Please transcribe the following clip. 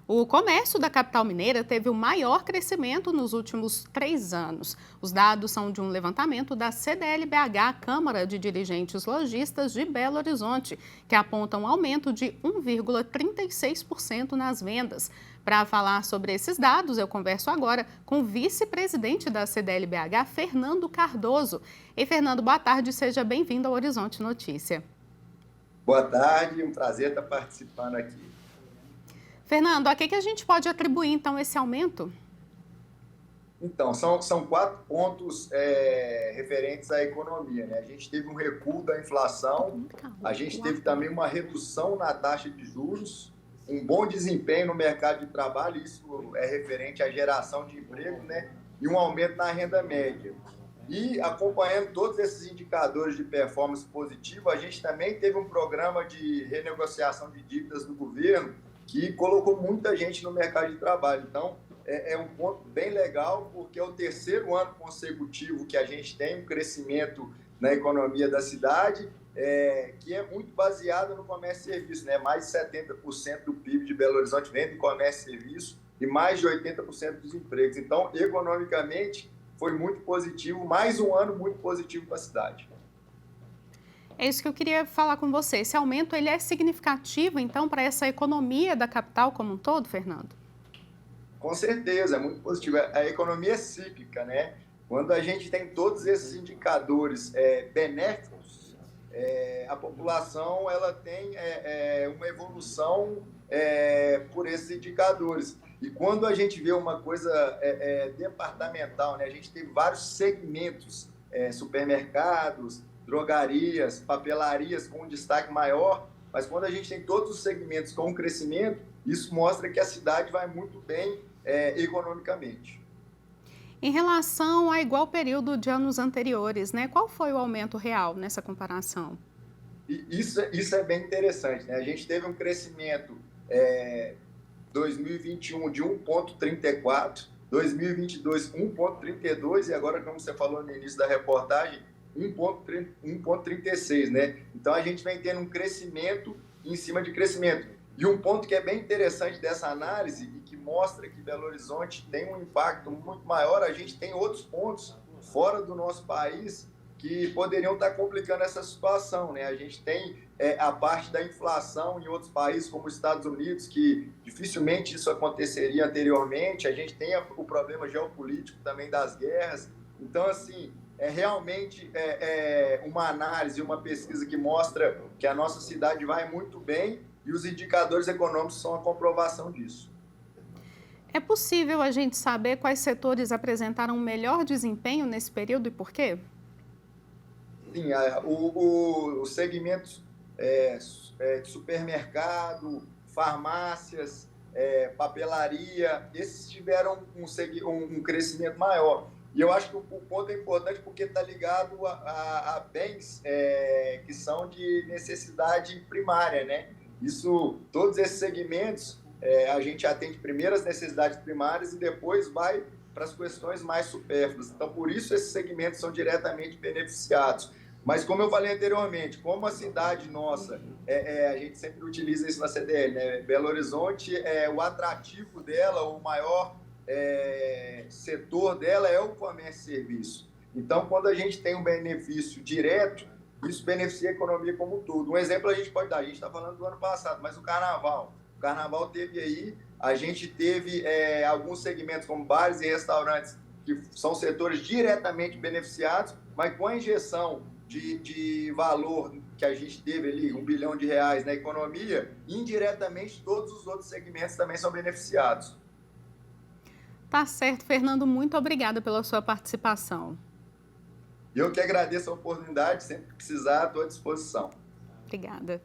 O comércio da capital mineira teve o maior crescimento nos últimos 3 anos. Os dados são de um levantamento da CDLBH, Câmara de Dirigentes Lojistas de Belo Horizonte, que aponta um aumento de 1,36% nas vendas. Para falar sobre esses dados, eu converso agora com o vice-presidente da CDLBH, Fernando Cardoso. E Fernando, boa tarde, seja bem-vindo ao Horizonte Notícia. Boa tarde, um prazer estar participando aqui. Fernando, a que a gente pode atribuir, então, esse aumento? Então, são 4 pontos referentes à economia, né? A gente teve um recuo da inflação, a gente teve também uma redução na taxa de juros, um bom desempenho no mercado de trabalho, isso é referente à geração de emprego, né? E um aumento na renda média. E acompanhando todos esses indicadores de performance positiva, a gente também teve um programa de renegociação de dívidas do governo que colocou muita gente no mercado de trabalho. Então, é um ponto bem legal, porque é o terceiro ano consecutivo que a gente tem um crescimento na economia da cidade, que é muito baseado no comércio e serviço, né? Mais de 70% do PIB de Belo Horizonte vem do comércio e serviço e mais de 80% dos empregos. Então, economicamente, foi muito positivo, mais um ano muito positivo para a cidade. É isso que eu queria falar com você. Esse aumento ele é significativo, então, para essa economia da capital como um todo, Fernando? Com certeza, é muito positivo. A economia é cíclica, né? Quando a gente tem todos esses indicadores benéficos, a população ela tem uma evolução por esses indicadores. E quando a gente vê uma coisa departamental, né? A gente teve vários segmentos, supermercados, drogarias, papelarias com um destaque maior, mas quando a gente tem todos os segmentos com um crescimento, isso mostra que a cidade vai muito bem economicamente. Em relação a igual período de anos anteriores, né? Qual foi o aumento real nessa comparação? E isso é bem interessante, né? A gente teve um crescimento 2021 de 1,34, 2022 1,32 e agora, como você falou no início da reportagem, 1,36, né? Então a gente vem tendo um crescimento em cima de crescimento. E um ponto que é bem interessante dessa análise e que mostra que Belo Horizonte tem um impacto muito maior, a gente tem outros pontos fora do nosso país que poderiam estar complicando essa situação, né? A gente tem a parte da inflação em outros países, como os Estados Unidos, que dificilmente isso aconteceria anteriormente. A gente tem o problema geopolítico também das guerras. Então, assim, é realmente uma análise, uma pesquisa que mostra que a nossa cidade vai muito bem e os indicadores econômicos são a comprovação disso. É possível a gente saber quais setores apresentaram melhor desempenho nesse período e por quê? Sim, os segmentos de supermercado, farmácias, papelaria, esses tiveram um crescimento maior. E eu acho que o ponto é importante porque está ligado a bens que são de necessidade primária, né? Todos esses segmentos, a gente atende primeiro as necessidades primárias e depois vai para as questões mais supérfluas. Então, por isso, esses segmentos são diretamente beneficiados. Mas, como eu falei anteriormente, como a cidade nossa, a gente sempre utiliza isso na CDL, né? Belo Horizonte, o atrativo dela, o maior setor dela é o comércio e serviço. Então, quando a gente tem um benefício direto, isso beneficia a economia como um todo. Um exemplo a gente pode dar, a gente está falando do ano passado, mas o Carnaval. O Carnaval teve aí, a gente teve alguns segmentos como bares e restaurantes, que são setores diretamente beneficiados, mas com a injeção de valor que a gente teve ali, R$ 1 bilhão na economia, indiretamente todos os outros segmentos também são beneficiados. Tá certo, Fernando, muito obrigada pela sua participação. Eu que agradeço a oportunidade, sempre que precisar, estou à disposição. Obrigada.